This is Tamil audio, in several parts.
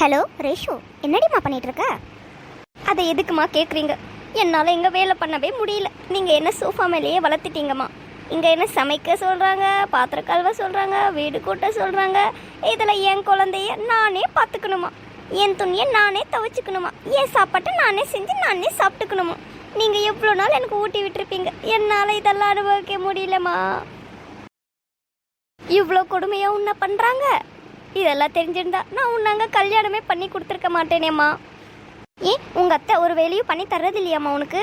ஹலோ ரேஷு, என்னடிம்மா பண்ணிட்டு இருக்க? அதை எதுக்குமா கேட்குறீங்க? என்னால் இங்கே வேலை பண்ணவே முடியல. நீங்கள் என்ன சோஃபா மேலேயே வளர்த்துட்டீங்கம்மா. இங்கே என்ன சமைக்க சொல்கிறாங்க, பாத்திரம் கழுவ சொல்கிறாங்க, வீடு கூட்ட சொல்கிறாங்க. இதில் என் குழந்தைய நானே பார்த்துக்கணுமா, என் துணியை நானே துவைச்சிக்கணுமா, என் சாப்பாட்டை நானே செஞ்சு நானே சாப்பிட்டுக்கணுமா. நீங்கள் எவ்வளோ நாள் எனக்கு ஊட்டி விட்டுருப்பீங்க. என்னால் இதெல்லாம் அனுபவிக்க முடியலம்மா. இவ்வளோ கொடுமையாக உன்னை பண்ணுறாங்க. இதெல்லாம் தெரிஞ்சிருந்தா நான் உன்னாங்க கல்யாணமே பண்ணி கொடுத்துருக்க மாட்டேனேம்மா. ஏன் உங்கள் அத்தை ஒரு வேலையும் பண்ணி தர்றது இல்லையாம்மா உனக்கு?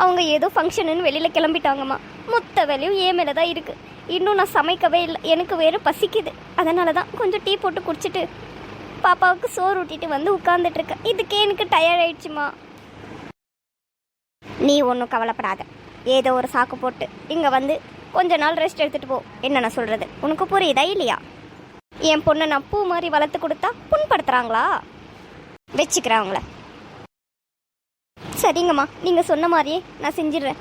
அவங்க ஏதோ ஃபங்க்ஷனுன்னு வெளியில் கிளம்பிட்டாங்கம்மா. மொத்த வேலையும் ஏன் மேலே தான் இருக்குது. இன்னும் நான் சமைக்கவே இல்லை. எனக்கு வேறு பசிக்குது. அதனால தான் கொஞ்சம் டீ போட்டு குடிச்சிட்டு பாப்பாவுக்கு சோறு ஊட்டிட்டு வந்து உட்காந்துட்ருக்கேன். இதுக்கே எனக்கு டயர்ட் ஆயிடுச்சுமா. நீ ஒன்றும் கவலைப்படாத. ஏதோ ஒரு சாக்கு போட்டு இங்கே வந்து கொஞ்ச நாள் ரெஸ்ட் எடுத்துகிட்டு போ. என்ன நான் சொல்கிறது உனக்கு புரியுதா இல்லையா? என் பொண்ணை நான் பூ மாதிரி வளர்த்து கொடுத்தா புண்படுத்துகிறாங்களா? வச்சுக்கிறேன். சரிங்கம்மா, நீங்கள் சொன்ன மாதிரியே நான் செஞ்சிடுறேன்.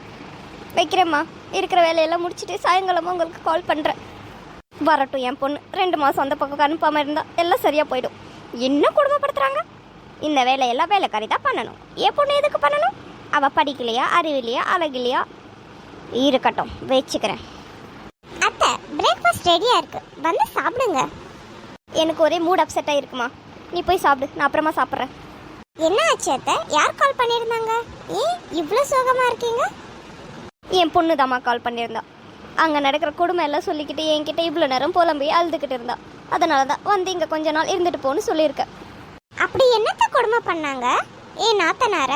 வைக்கிறேம்மா. இருக்கிற வேலையெல்லாம் முடிச்சுட்டு சாயங்காலமாக உங்களுக்கு கால் பண்ணுறேன். வரட்டும் என் பொண்ணு. 2 மாதம் அந்த பக்கம் அனுப்பாமல் இருந்தால் எல்லாம் சரியாக போயிடும். என்ன கொடுமைப்படுத்துகிறாங்க? இந்த வேலையெல்லாம் வேலைக்காரி தான் பண்ணணும். என் பொண்ணு எதுக்கு பண்ணணும்? அவள் படிக்கலையா, அறிவில்லையா, அழகில்லையா? இருக்கட்டும், வச்சுக்கிறேன். அத்தை, பிரேக்ஃபாஸ்ட் ரெடியாக இருக்கு, வந்து சாப்பிடுங்க. எனக்கு ஒரே மூட் அப்செட் ஆகிருக்குமா. நீ போய் சாப்பிடு, நான் அப்புறமா சாப்பிட்றேன். என்ன ஆச்சு அத்தை? யார் கால் பண்ணியிருந்தாங்க? ஏன் இவ்வளோ சோகமாக இருக்கீங்க? என் பொண்ணு தாம்மா கால் பண்ணியிருந்தா. அங்கே நடக்கிற கொடுமை எல்லாம் சொல்லிக்கிட்டு என்கிட்ட இவ்வளோ நேரம் புலம்பி அழுதுகிட்டு இருந்தா. அதனால தான் வந்து இங்கே கொஞ்ச நாள் இருந்துட்டு போன்னு சொல்லியிருக்கேன். அப்படி என்னத்தை கொடுமை பண்ணாங்க? ஏன் நாத்தனார?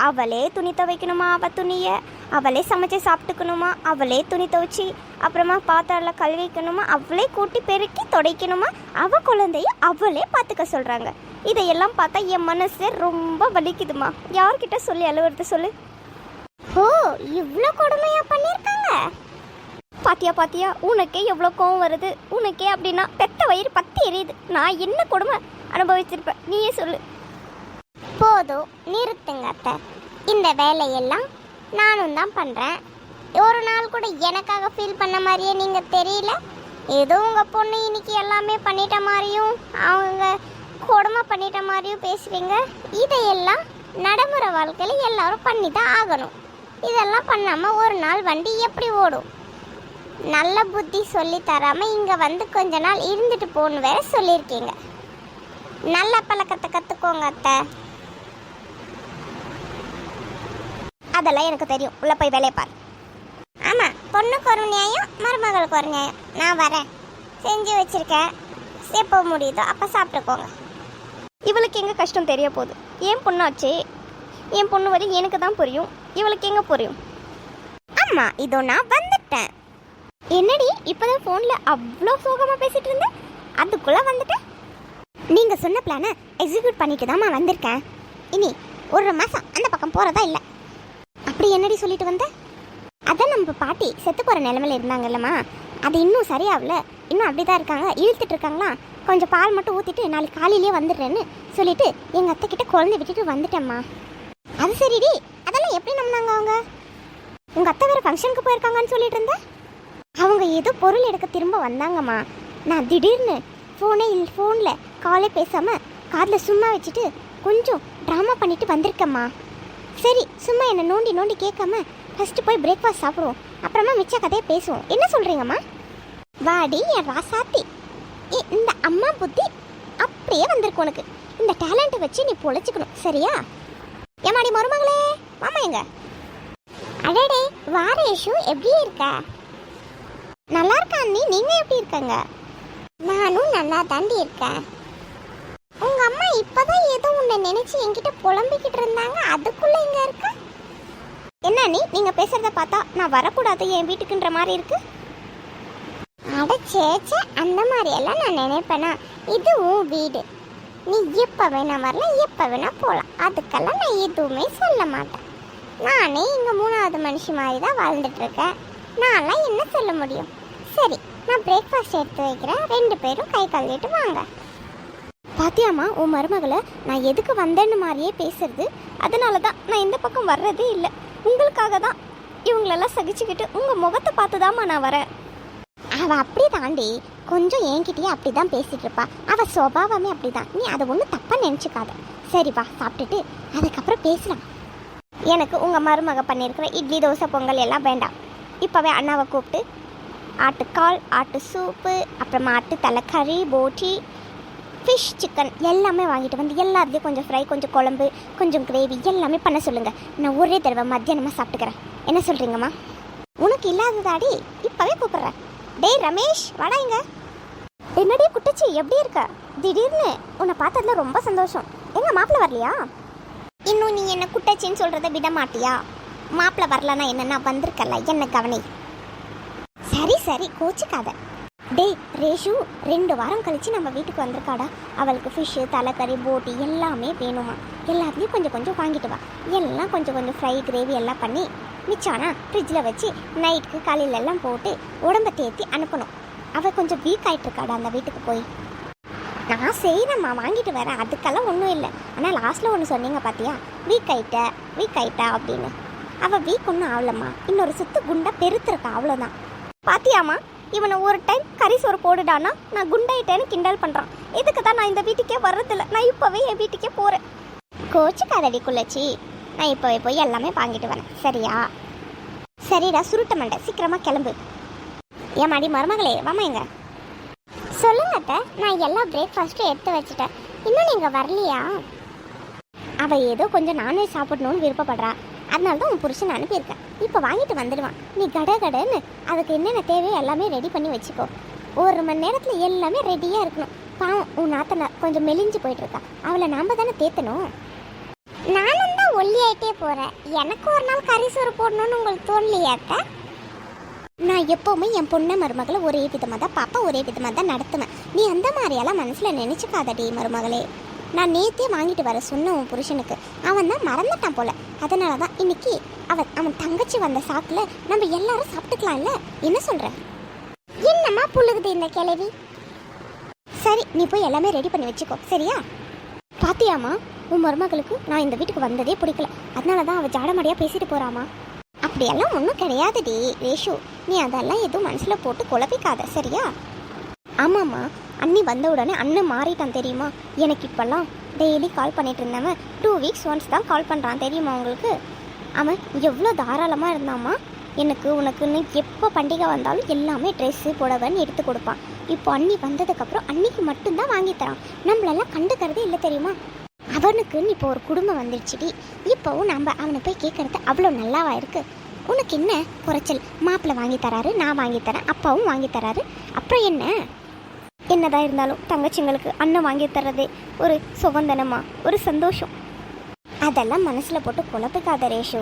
அவளே துணி துவைக்கணுமா, அவள் துணியை அவளே சமைச்சு சாப்பிட்டுக்கணுமா, அவளே துணி துவைச்சி அப்புறமா பாத்திரத்தில் கழுவிக்கணுமா, அவளே கூட்டி பெருக்கி துடைக்கணுமா, அவள் குழந்தைய அவளே பார்த்துக்க சொல்கிறாங்க. இதையெல்லாம் பார்த்தா என் மனசே ரொம்ப வலிக்குதுமா. யார்கிட்ட சொல்லி அழுவுறது சொல்லு? ஓ, இவ்வளோ கொடுமையாக பண்ணியிருக்காங்க. பாத்தியா உனக்கே எவ்வளோ கோவம் வருது. உனக்கே அப்படின்னா பெத்த வயிறு பத்தி எரியுது. நான் என்ன கொடுமை அனுபவிச்சிருப்பேன், நீயே சொல்லு. போதும், நிறுத்துங்க அத்தை. இந்த வேலையெல்லாம் நானும் தான் பண்ணுறேன். ஒரு நாள் கூட எனக்காக ஃபீல் பண்ண மாதிரியே நீங்கள் தெரியல. ஏதோ உங்கள் பொண்ணு இன்னைக்கு எல்லாமே பண்ணிட்ட மாதிரியும் அவங்க கொடுமை பண்ணிட்ட மாதிரியும் பேசுகிறீங்க. இதையெல்லாம் நடைமுறை வாழ்க்கையில் எல்லாரும் பண்ணி தான் ஆகணும். இதெல்லாம் பண்ணாமல் ஒரு நாள் வண்டி எப்படி ஓடும்? நல்ல புத்தி சொல்லி தராமல் இங்கே வந்து கொஞ்ச நாள் இருந்துட்டு போன்னு வேற சொல்லியிருக்கீங்க. நல்ல பழக்கத்தை கற்றுக்கோங்க அத்தை. அதெல்லாம் எனக்கு தெரியும். உள்ள போய் வேலையை பாரு. ஆமாம், பொண்ணுக்கு ஒரு நியாயம், மருமகளுக்கு ஒரு நியாயம். நான் வரேன், செஞ்சு வச்சிருக்கேன். எப்போ முடியுதோ அப்போ சாப்பிட்டுக்கோங்க. இவளுக்கு எங்கே கஷ்டம் தெரிய போகுது? என் பொண்ணாச்சே, என் பொண்ணு வரை எனக்கு தான் புரியும். இவளுக்கு எங்கே புரியும்? ஆமா, இதோ நான் வந்துட்டேன். என்னடி இப்போதான் ஃபோனில் அவ்வளோ சோகமாக பேசிட்டு இருந்தேன், அதுக்குள்ளே வந்துட்டேன். நீங்கள் சொன்ன பிளானை எக்ஸிக்யூட் பண்ணிட்டு தான்மா வந்திருக்கேன். இனி 1 மாதம் அந்த பக்கம் போகிறதா இல்லை. அப்படி என்னடி சொல்லிட்டு வந்த? அதான் நம்ம பாட்டி செத்து போகிற நிலமையில இருந்தாங்கல்லம்மா, அது இன்னும் சரியாகல. இன்னும் அப்படி தான் இருக்காங்க, இழுத்துட்டு இருக்காங்களா. கொஞ்சம் பால் மட்டும் ஊற்றிட்டு நாளைக்கு காலையிலேயே வந்துடுறேன்னு சொல்லிட்டு எங்கள் அத்தைக்கிட்ட குழந்தை விட்டுட்டு வந்துட்டேம்மா. அது சரிடி, அதெல்லாம் எப்படி நம்பினாங்க அவங்க? உங்கள் அத்தை வேறு ஃபங்க்ஷனுக்கு போயிருக்காங்கன்னு சொல்லிட்டு இருந்தேன். அவங்க ஏதோ பொருள் எடுக்க திரும்ப வந்தாங்கம்மா. நான் திடீர்னு ஃபோனில் காலே பேசாமல் காதில் சும்மா வச்சுட்டு கொஞ்சம் ட்ராமா பண்ணிட்டு வந்திருக்கேம்மா. சரி, சும்மா என்னை நோண்டி கேட்காம ஃபஸ்ட்டு போய் பிரேக்ஃபாஸ்ட் சாப்பிடுவோம், அப்புறமா மிச்ச கதையை பேசுவோம். என்ன சொல்கிறீங்கம்மா? வாடி என் ராசாத்தி. இந்த அம்மா புத்தி அப்படியே வந்திருக்கு உனக்கு. இந்த டேலண்ட்டை வச்சு நீ பொழைச்சிக்கணும், சரியா? ஏமாடி மருமகளே, மாமா எங்க? அடடே வாரேஷு, எப்படி இருக்க? நல்லா இருக்கா அண்ணி, நீங்கள் எப்படி இருக்கங்க? நானும் நல்லா தாண்டி இருக்கேன். உங்க அம்மா இப்பதான் ஏதோ உன்னை நினைச்சு என்கிட்ட புலம்பிக்கிட்டு இருந்தாங்க, அதுக்குள்ள இங்க இருக்க. என்ன நீங்க பேசுறத பார்த்தா நான் வரக்கூடாது என் வீட்டுக்குன்ற மாதிரி இருக்கு. அட சேச்சே, அந்த மாதிரி எல்லாம் நான் நினைப்பேனா? இது உன் வீடு, நீ எப்ப வேணா வரலாம், எப்ப வேணா போகலாம். அதுக்கெல்லாம் நான் எதுவுமே சொல்ல மாட்டேன். நானே இங்க 3வது மனுஷி மாதிரி தான் வாழ்ந்துட்டு இருக்கேன். நான்லாம் என்ன சொல்ல முடியும்? சரி, நான் பிரேக்ஃபாஸ்ட் எடுத்து வைக்கிறேன், 2 பேரும் கை கழுவிட்டு வாங்க. பாத்தியாம்மா, உன் மருமகளை நான் எதுக்கு வந்தேன்னு மாதிரியே பேசுறது. அதனால தான் நான் இந்த பக்கம் வர்றதே இல்லை. உங்களுக்காக தான் இவங்களெல்லாம் சகிச்சுக்கிட்டு உங்கள் முகத்தை பார்த்து தாம்மா நான் வரேன். அவள் அப்படி தாண்டி கொஞ்சம் என்கிட்டயே அப்படி தான் பேசிகிட்டு இருப்பா. அவள் சுபாவமே அப்படி தான். நீ அதை ஒன்றும் தப்பாக நினச்சிக்காத. சரிப்பா, சாப்பிட்டுட்டு அதுக்கப்புறம் பேசலாம். எனக்கு உங்கள் மருமக பண்ணியிருக்கிற இட்லி தோசை பொங்கல் எல்லாம் வேண்டாம். இப்போவே அண்ணாவை கூப்பிட்டு ஆட்டுக்கால், ஆட்டு சூப்பு, அப்புறமா ஆட்டு தலைக்கறி, போட்டி, ஃபிஷ், சிக்கன் எல்லாமே வாங்கிட்டு வந்து எல்லாத்தையும் கொஞ்சம் ஃப்ரை, கொஞ்சம் குழம்பு, கொஞ்சம் கிரேவி எல்லாமே பண்ண சொல்லுங்கள். நான் ஒரே தடவை மத்தியானமாக சாப்பிட்டுக்கிறேன். என்ன சொல்கிறீங்கம்மா? உனக்கு இல்லாததாடி இப்போவே கூப்பிட்றேன். டேய் ரமேஷ், வாடா இங்க. என்னடி குட்டச்சி, எப்படி இருக்க? திடீர்னு உன்னை பார்த்ததுல ரொம்ப சந்தோஷம். எங்க மாப்பிள்ளை வரலையா? இன்னும் நீ என்ன குட்டச்சின்னு சொல்கிறத விட மாட்டியா? மாப்பிள்ளை வரலன்னா என்னன்னா வந்திருக்கல, என்ன கவனி. சரி சரி, கோச்சிக்காத. டேய் ரேஷு, 2 வாரம் கழிச்சு நம்ம வீட்டுக்கு வந்திருக்காடா. அவளுக்கு ஃபிஷ்ஷு, தலைக்கறி, போட்டி எல்லாமே வேணுமா. எல்லாத்தையும் கொஞ்சம் கொஞ்சம் வாங்கிட்டு வா. எல்லாம் கொஞ்சம் கொஞ்சம் ஃப்ரை, கிரேவி எல்லாம் பண்ணி மிச்சானா ஃப்ரிட்ஜில் வச்சு நைட்டுக்கு காலையில எல்லாம் போட்டு உடம்பை தேத்தி அனுப்பணும். அவள் கொஞ்சம் வீக் ஆகிட்டு இருக்காடா அந்த வீட்டுக்கு போய். நான் செய்கிறேம்மா, வாங்கிட்டு வரேன், அதுக்கெல்லாம் ஒன்றும் இல்லை. ஆனால் லாஸ்ட்டில் ஒன்று சொன்னீங்க பார்த்தியா, வீக் ஆயிட்டா அப்படின்னு. அவள் வீக் ஒன்றும் ஆகலம்மா, இன்னொரு சுத்து குண்டா பெருத்திருக்கா, அவ்வளோதான். பாத்தியாம்மா, இவனை ஒரு டைம் கறி சோறு போடுடானா நான் குண்டாயிட்டேன்னு கிண்டல் பண்ணுறான். இதுக்கு தான் நான் இந்த வீட்டுக்கே வர்றதில்ல. நான் இப்போவே என் வீட்டுக்கே போகிறேன். கோச்சுக்காதடி குள்ளச்சி, நான் இப்போவே போய் எல்லாமே வாங்கிட்டு வரேன், சரியா? சரிடா சுருட்ட மண்டை, சீக்கிரமாக கிளம்பு. ஏன் மாடி மருமகளே, வாமா எங்க. சொல்லுங்க அத்தை, நான் எல்லா பிரேக்ஃபாஸ்ட்டும் எடுத்து வச்சுட்டேன். இன்னும் நீங்கள் வரலையா? அவள் ஏதோ கொஞ்சம் நான்வெஜ் சாப்பிடணும்னு விருப்பப்படுறா. அதனால தான் உன் புருஷன் அனுப்பியிருக்கேன். இப்போ வாங்கிட்டு வந்துடுவான். நீ கடன்னு அதுக்கு என்னென்ன தேவையோ எல்லாமே ரெடி பண்ணி வச்சுக்கோ. 1 மணி நேரத்தில் எல்லாமே ரெடியாக இருக்கணும். பாவம் உன் நாத்தனை கொஞ்சம் மெலிஞ்சு போயிட்டுருக்கா. அவளை நாம் தானே தேத்தணும். நானும் தான் ஒல்லியாயிட்டே போகிறேன். எனக்கு ஒரு நாள் கறி சோறு போடணும்னு உங்களுக்கு தோணலையாட்ட? நான் எப்போவுமே என் பொண்ணை மருமகளை ஒரே விதமாக தான் பாப்பா, ஒரே விதமாக தான் நடத்துவேன். நீ அந்த மாதிரியெல்லாம் மனசில் நினச்சிக்காதடி மருமகளே. நான் நேற்றே வாங்கிட்டு வர சொன்னேன் உன் புருஷனுக்கு. அவன் தான் மறந்துட்டான் போல. அதனால தான் இன்னைக்கு அவன் தங்கச்சி வந்த சாக்கில் நம்ம எல்லாரும் சாப்பிட்டுக்கலாம்ல. என்ன சொல்கிற? என்னம்மா புழுகுது இந்த கிழவி. சரி, நீ போய் எல்லாமே ரெடி பண்ணி வச்சுக்கோ, சரியா? பாத்தியாம்மா, உன் மருமகளுக்கு நான் இந்த வீட்டுக்கு வந்ததே பிடிக்கல. அதனால தான் அவள் ஜாடமடியாக பேசிட்டு போகிறாமா. அப்படியெல்லாம் ஒன்றும் கிடையாதுடி ரேஷு. நீ அதெல்லாம் எதுவும் மனசில் போட்டு குழப்பிக்காத, சரியா? ஆமாம்மா, அண்ணி வந்த உடனே அண்ணன் மாறிட்டான் தெரியுமா. எனக்கு இப்போல்லாம் டெய்லி கால் பண்ணிட்டு இருந்தவன் 2 வீக்ஸ் ஒன்ஸ் தான் கால் பண்ணுறான் தெரியுமா உங்களுக்கு. அவன் எவ்வளோ தாராளமாக இருந்தாமா. எனக்கு உனக்குன்னு எப்போ பண்டிகை வந்தாலும் எல்லாமே ட்ரெஸ்ஸு புடவைன்னு எடுத்து கொடுப்பான். இப்போ அண்ணி வந்ததுக்கப்புறம் அன்னிக்கு மட்டும்தான் வாங்கி தரான். நம்மளெல்லாம் கண்டுக்கிறதே இல்லை தெரியுமா. அவனுக்குன்னு இப்போ ஒரு குடும்பம் வந்துடுச்சுடி. இப்போவும் நம்ம அவனை போய் கேட்கறது அவ்வளோ நல்லாவா இருக்குது? உனக்கு என்ன குறைச்சல்? மாப்பிள்ளை வாங்கி தராரு, நான் வாங்கி தரேன், அப்பாவும் வாங்கி தராரு. அப்புறம் என்னதான் இருந்தாலும் தங்கச்சிங்களுக்கு அண்ணன் வாங்கி தர்றதே ஒரு சுகந்தனமா, ஒரு சந்தோஷம். அதெல்லாம் மனசில் போட்டு குழப்பிக்காத ரேஷு.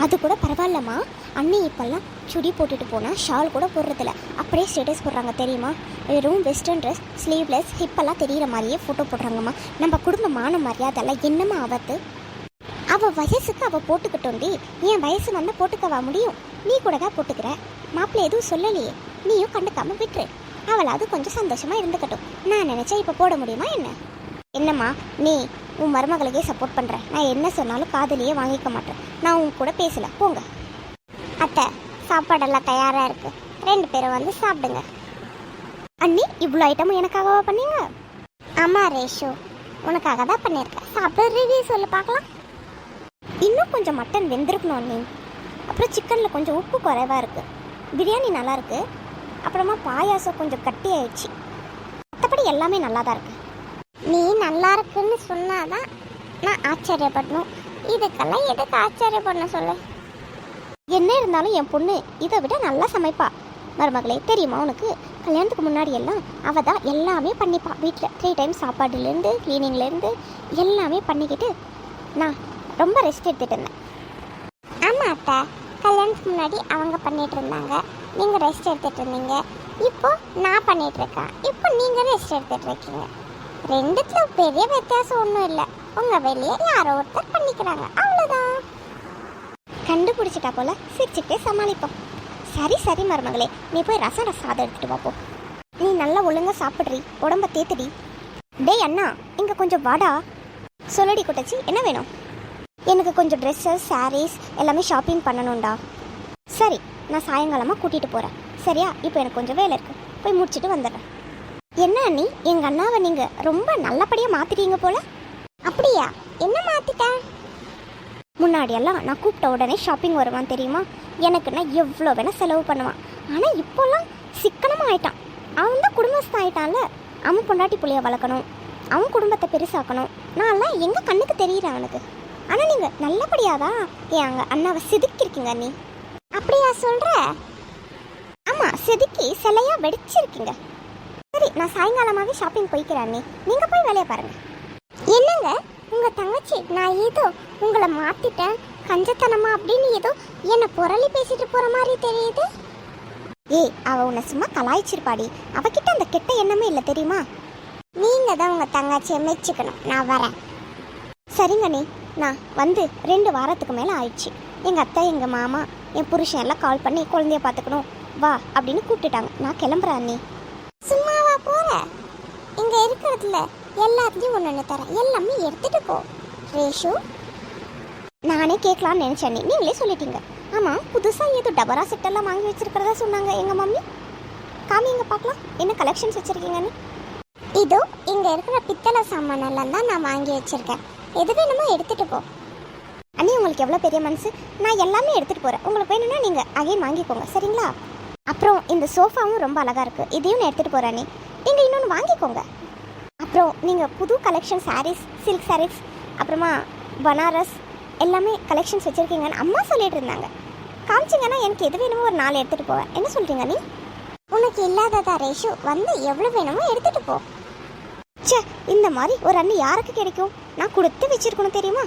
அது கூட பரவாயில்லம்மா. அண்ணி இப்போல்லாம் சுடி போட்டுட்டு போனால் ஷால் கூட போடுறதில்ல, அப்படியே ஸ்டேட்டஸ் போடுறாங்க தெரியுமா. வெறும் வெஸ்டர்ன் ட்ரெஸ், ஸ்லீவ்லெஸ், ஹிப்பெல்லாம் தெரிகிற மாதிரியே ஃபோட்டோ போடுறாங்கம்மா. நம்ம குடும்பமான மரியாதைலாம் என்னம்மா ஆபத்து? அவள் வயசுக்கு அவள் போட்டுக்கிட்டோண்டி. என் வயசு வந்தால் போட்டுக்கவா முடியும்? நீ கூட தான் போட்டுக்கிற. மாப்பிள்ளை எதுவும் சொல்லலையே, நீயும் கண்டுக்காமல் விட்டுரு. அவளாவது கொஞ்சம் சந்தோஷமாக இருந்துக்கட்டும். நான் நினச்சா இப்போ போட முடியுமா என்ன? என்னம்மா நீ உன் மருமகளுக்கே சப்போர்ட் பண்ணுற. நான் என்ன சொன்னாலும் காதலியே வாங்கிக்க மாட்டேன். நான் உன் கூட பேசலை, போங்க. அத்தை, சாப்பாடெல்லாம் தயாராக இருக்கு, 2 பேரும் வந்து சாப்பிடுங்க. அண்ணி, இவ்வளோ ஐட்டமும் எனக்காகவா பண்ணீங்க? ஆமாம் ரேஷு, உனக்காக தான் பண்ணியிருக்கேன். சாப்பிட ரிவ்யூ சொல்லு பார்க்கலாம். இன்னும் கொஞ்சம் மட்டன் வெந்திருக்கணும் அண்ணி. அப்புறம் சிக்கனில் கொஞ்சம் உப்பு குறைவாக இருக்குது. பிரியாணி நல்லாயிருக்கு. அப்புறமா பாயாசம் கொஞ்சம் கட்டி ஆயிடுச்சு. மற்றபடி எல்லாமே நல்லா தான் இருக்கு. நீ நல்லா இருக்குன்னு சொன்னாதான் நான் ஆச்சரியப்படணும். இதுக்கெல்லாம் எதுக்கு ஆச்சரியப்படணும் சொல்லு. என்ன இருந்தாலும் என் பொண்ணு இதை விட நல்லா சமைப்பா மருமகளே, தெரியுமா உனக்கு? கல்யாணத்துக்கு முன்னாடி எல்லாம் அவள் தான் எல்லாமே பண்ணிப்பா வீட்டில். 3 டைம் சாப்பாடுலேருந்து க்ளீனிங்லேருந்து எல்லாமே பண்ணிக்கிட்டு நான் ரொம்ப ரெஸ்ட் எடுத்துகிட்டு இருந்தேன். ஆமாம் அத்தை, கல்யாணத்துக்கு முன்னாடி அவங்க பண்ணிகிட்டு இருந்தாங்க, நீங்கள் ரெஸ்ட் எடுத்துகிட்டு இருந்தீங்க. இப்போ நான் பண்ணிகிட்ருக்கேன், இப்போ நீங்கள் ரெஸ்ட் எடுத்துகிட்டு இருக்கீங்க. 2த்துல பெரிய வித்தியாசம் ஒன்றும் இல்லை. உங்கள் வெளியே யாரோ ஒருத்தர் பண்ணிக்கிறாங்க, அவ்வளோதான். கண்டுபிடிச்சிட்டா போல, சிரிச்சுட்டே சமாளிப்போம். சரி சரி மருமகளே, நீ போய் ரசம் சாதம் எடுத்துகிட்டு வாப்போம். நீ நல்லா ஒழுங்காக சாப்பிட்றி, உடம்ப தேத்துடி. டேய் அண்ணா, இங்கே கொஞ்சம் வாடா. சொல்லடி குட்டச்சி, என்ன வேணும்? எனக்கு கொஞ்சம் ட்ரெஸ்ஸஸ், சாரீஸ் எல்லாமே ஷாப்பிங் பண்ணணும்டா. சரி, நான் சாயங்காலமாக கூட்டிகிட்டு போகிறேன். சரியா? இப்போ எனக்கு கொஞ்சம் வேலை இருக்குது, போய் முடிச்சுட்டு வந்துடுறேன். என்ன அண்ணி, எங்கள் அண்ணாவை நீங்கள் ரொம்ப நல்லபடியாக மாற்றிட்டீங்க போல. அப்படியா? என்ன மாற்றிட்டேன்? முன்னாடியெல்லாம் நான் கூப்பிட்ட உடனே ஷாப்பிங் வருவான் தெரியுமா? எனக்கு நான் எவ்வளோ வேணால் செலவு பண்ணுவான். ஆனால் இப்போல்லாம் சிக்கனமாக ஆயிட்டான். அவன் தான் குடும்பஸ்தான் ஆயிட்டான்ல. அவன் பொண்டாட்டி புள்ளைய வளர்க்கணும், அவன் குடும்பத்தை பெருசாக்கணும். நான்லாம் எங்கள் கண்ணுக்கு தெரியுறேன் அவனுக்கு. ஆனால் நீங்கள் நல்லபடியாதான் என் அண்ணாவை செதுக்கிருக்கீங்க அண்ணி. அப்படியா சொல்கிற? ஆமாம், செதுக்கி சிலையாக வெடிச்சிருக்கீங்க. சரி, நான் சாயங்காலமாகவே ஷாப்பிங் போய்க்கிறேன் அண்ணி, நீங்கள் போய் வேலையை பாருங்கள். என்னங்க உங்கள் தங்கச்சி நான் ஏதோ உங்களை மாற்றிட்டேன் கஞ்சத்தனமா அப்படின்னு ஏதோ என்னை புரளி பேசிட்டு போகிற மாதிரி தெரியுது. ஏய், அவள் உன்னை சும்மா கலாய்ச்சிருப்பாடி. அவகிட்ட அந்த கெட்ட எண்ணமே இல்லை தெரியுமா? நீங்கள் தான் உங்கள் தங்கச்சியை மெச்சிக்கணும். நான் வரேன். சரிங்க நீ, நான் வந்து 2 வாரத்துக்கு மேலே ஆயிடுச்சு. எங்கள் அத்தை, எங்கள் மாமா, என் புருஷன் எல்லாம் கால் பண்ணி குழந்தைய பார்த்துக்கணும் வா அப்படின்னு கூப்பிட்டுட்டாங்க. நான் கிளம்புறேன் அண்ணி. சும்மாவா போகிற? இங்கே இருக்கிறதுல எல்லாத்தையும் ஒன்று தரேன், எல்லாமே எடுத்துகிட்டு போ. ரேஷு, நானே கேட்கலான்னு நினச்சேன், நீங்களே சொல்லிட்டீங்க. ஆமாம், புதுசாக ஏதோ டபரா செட்டெல்லாம் வாங்கி வச்சுருக்கிறதா சொன்னாங்க எங்கள் மம்மி. காமிங்க பார்க்கலாம், என்ன கலெக்ஷன்ஸ் வச்சுருக்கீங்கன்னு. இதோ இங்கே இருக்கிற பித்தளை சாமானெல்லாம் தான் நான் வாங்கி வச்சுருக்கேன். எது வேணுமோ எடுத்துகிட்டு போ. அண்ணி, உங்களுக்கு எவ்வளோ பெரிய மனசு, நான் எல்லாமே எடுத்துகிட்டு போகிறேன். உங்களுக்கு வேணும்னா நீங்கள் அகைன் வாங்கிக்கோங்க, சரிங்களா? அப்புறம் இந்த சோஃபாவும் ரொம்ப அழகாக இருக்குது, இதையும் நான் எடுத்துகிட்டு போகிறேன் அண்ணி. நீங்கள் இன்னொன்று வாங்கிக்கோங்க. அப்புறம் நீங்கள் புது கலெக்ஷன் சாரீஸ், சில்க் சாரீஸ், அப்புறமா பனாரஸ் எல்லாமே கலெக்ஷன்ஸ் வச்சுருக்கீங்கன்னு அம்மா சொல்லிட்டு இருந்தாங்க. காமிச்சிங்கன்னா எனக்கு எது வேணுமோ ஒரு 4 எடுத்துகிட்டு போவேன். என்ன சொல்கிறீங்க நீ? உனக்கு இல்லாததா ரேஷு, வந்து எவ்வளோ வேணுமோ எடுத்துகிட்டு போ. சே, இந்த மாதிரி ஒரு அண்ணி யாருக்கு கிடைக்கும்? நான் கொடுத்து வச்சிருக்கணும் தெரியுமா?